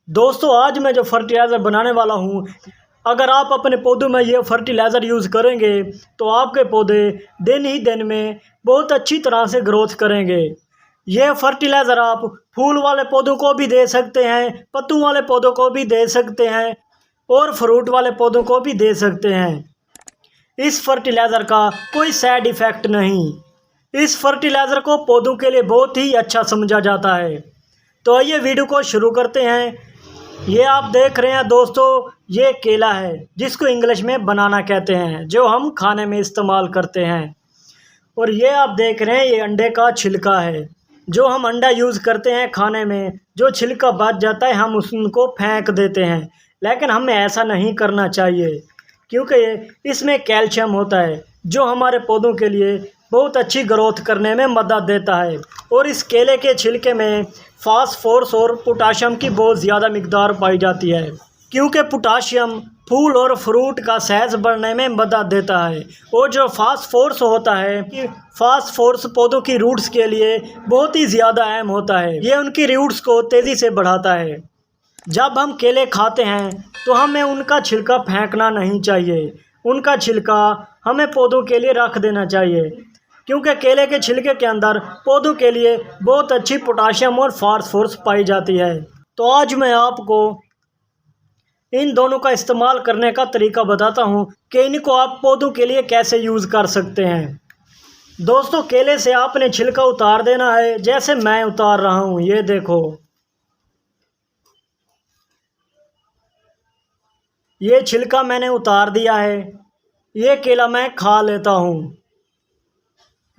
दोस्तों आज मैं जो फर्टिलाइज़र बनाने वाला हूँ, अगर आप अपने पौधों में ये फर्टिलाइज़र यूज़ करेंगे तो आपके पौधे दिन ही दिन में बहुत अच्छी तरह से ग्रोथ करेंगे। यह फर्टिलाइज़र आप फूल वाले पौधों को भी दे सकते हैं, पत्तों वाले पौधों को भी दे सकते हैं और फ्रूट वाले पौधों को भी दे सकते हैं। इस फर्टिलाइज़र का कोई साइड इफ़ेक्ट नहीं। इस फर्टिलाइज़र को पौधों के लिए बहुत ही अच्छा समझा जाता है। तो आइए वीडियो को शुरू करते हैं। ये आप देख रहे हैं दोस्तों, ये केला है जिसको इंग्लिश में बनाना कहते हैं, जो हम खाने में इस्तेमाल करते हैं। और ये आप देख रहे हैं, ये अंडे का छिलका है जो हम अंडा यूज़ करते हैं खाने में। जो छिलका बच जाता है हम उसको फेंक देते हैं, लेकिन हमें ऐसा नहीं करना चाहिए क्योंकि इसमें कैल्शियम होता है जो हमारे पौधों के लिए बहुत अच्छी ग्रोथ करने में मदद देता है। और इस केले के छिलके में फास्फोरस और पोटाशियम की बहुत ज़्यादा मिकदार पाई जाती है, क्योंकि पोटाशियम फूल और फ्रूट का साइज बढ़ने में मदद देता है। और जो फास्फोरस होता है, फास्फोरस पौधों की रूट्स के लिए बहुत ही ज़्यादा अहम होता है। ये उनकी रूट्स को तेज़ी से बढ़ाता है। जब हम केले खाते हैं तो हमें उनका छिलका फेंकना नहीं चाहिए। उनका छिलका हमें पौधों के लिए रख देना चाहिए, क्योंकि केले के छिलके के अंदर पौधों के लिए बहुत अच्छी पोटाशियम और फास्फोरस पाई जाती है। तो आज मैं आपको इन दोनों का इस्तेमाल करने का तरीका बताता हूँ कि इनको आप पौधों के लिए कैसे यूज़ कर सकते हैं। दोस्तों केले से आपने छिलका उतार देना है, जैसे मैं उतार रहा हूँ। ये देखो, ये छिलका मैंने उतार दिया है। ये केला मैं खा लेता हूँ।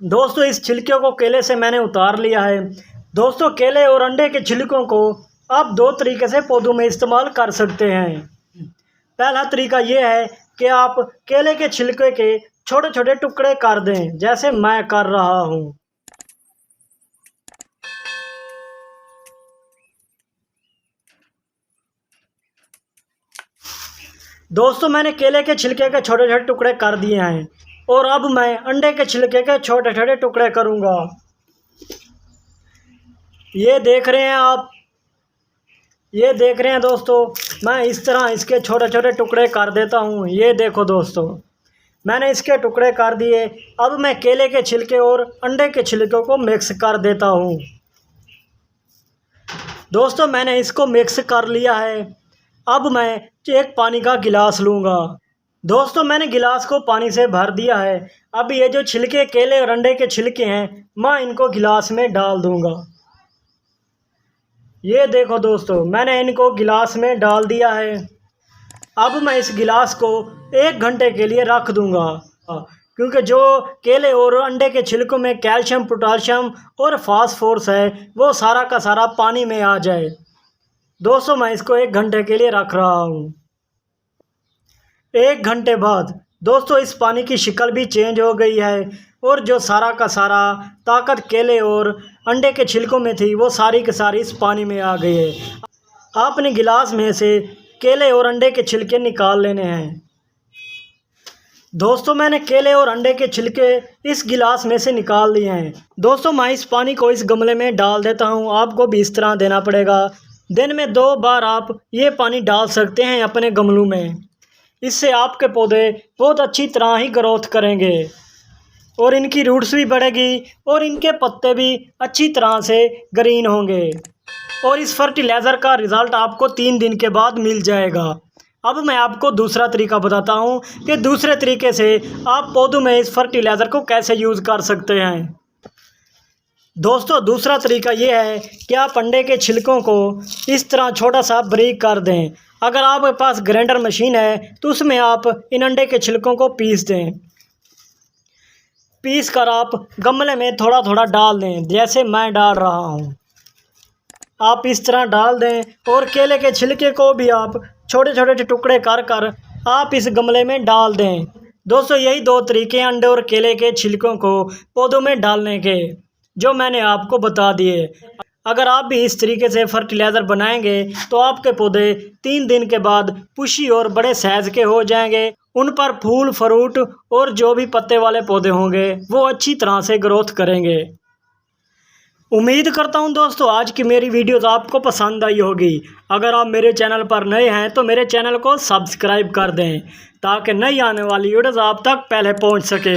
दोस्तों इस छिलके को केले से मैंने उतार लिया है। दोस्तों केले और अंडे के छिलकों को आप दो तरीके से पौधों में इस्तेमाल कर सकते हैं। पहला तरीका ये है कि आप केले के छिलके के छोटे छोटे टुकड़े कर दें, जैसे मैं कर रहा हूँ। दोस्तों मैंने केले के छिलके के छोटे छोटे टुकड़े कर दिए हैं और अब मैं अंडे के छिलके के छोटे छोटे टुकड़े करूँगा। ये देख रहे हैं आप, ये देख रहे हैं दोस्तों, मैं इस तरह इसके छोटे छोटे टुकड़े कर देता हूँ। ये देखो दोस्तों, मैंने इसके टुकड़े कर दिए। अब मैं केले के छिलके और अंडे के छिलके को मिक्स कर देता हूँ। दोस्तों मैंने इसको मिक्स कर लिया है। अब मैं एक पानी का गिलास लूँगा। दोस्तों मैंने गिलास को पानी से भर दिया है। अब ये जो छिलके केले और अंडे के छिलके हैं, मैं इनको गिलास में डाल दूँगा। ये देखो दोस्तों, मैंने इनको गिलास में डाल दिया है। अब मैं इस गिलास को 1 घंटे के लिए रख दूँगा, क्योंकि जो केले और अंडे के छिलकों में कैल्शियम, पोटाशियम और फास्फोरस है, वो सारा का सारा पानी में आ जाए। दोस्तों मैं इसको 1 घंटे के लिए रख रहा हूँ। 1 घंटे बाद दोस्तों इस पानी की शक्ल भी चेंज हो गई है और जो सारा का सारा ताकत केले और अंडे के छिलकों में थी, वो सारी की सारी इस पानी में आ गई है। आपने गिलास में से केले और अंडे के छिलके निकाल लेने हैं। दोस्तों मैंने केले और अंडे के छिलके इस गिलास में से निकाल लिए हैं। दोस्तों मैं इस पानी को इस गमले में डाल देता हूँ। आपको भी इस तरह देना पड़ेगा। दिन में 2 बार आप ये पानी डाल सकते हैं अपने गमलों में। इससे आपके पौधे बहुत अच्छी तरह ही ग्रोथ करेंगे और इनकी रूट्स भी बढ़ेगी और इनके पत्ते भी अच्छी तरह से ग्रीन होंगे। और इस फर्टिलाइज़र का रिज़ल्ट आपको 3 दिन के बाद मिल जाएगा। अब मैं आपको दूसरा तरीका बताता हूँ कि दूसरे तरीके से आप पौधों में इस फर्टिलाइज़र को कैसे यूज़ कर सकते हैं। दोस्तों दूसरा तरीका ये है कि आप अंडे के छिलकों को इस तरह छोटा सा बारीक कर दें। अगर आपके पास ग्राइंडर मशीन है तो उसमें आप इन अंडे के छिलकों को पीस दें। पीस कर आप गमले में थोड़ा थोड़ा डाल दें, जैसे मैं डाल रहा हूँ। आप इस तरह डाल दें और केले के छिलके को भी आप छोटे छोटे टुकड़े कर कर आप इस गमले में डाल दें। दोस्तों यही 2 तरीके अंडे और केले के छिलकों को पौधों में डालने के, जो मैंने आपको बता दिए। अगर आप भी इस तरीके से फर्टिलाइज़र बनाएंगे तो आपके पौधे 3 दिन के बाद पुशी और बड़े साइज़ के हो जाएंगे। उन पर फूल, फ्रूट और जो भी पत्ते वाले पौधे होंगे वो अच्छी तरह से ग्रोथ करेंगे। उम्मीद करता हूं दोस्तों आज की मेरी वीडियोस आपको पसंद आई होगी। अगर आप मेरे चैनल पर नए हैं तो मेरे चैनल को सब्सक्राइब कर दें ताकि नई आने वाली वीडियोस आप तक पहले पहुंच सके।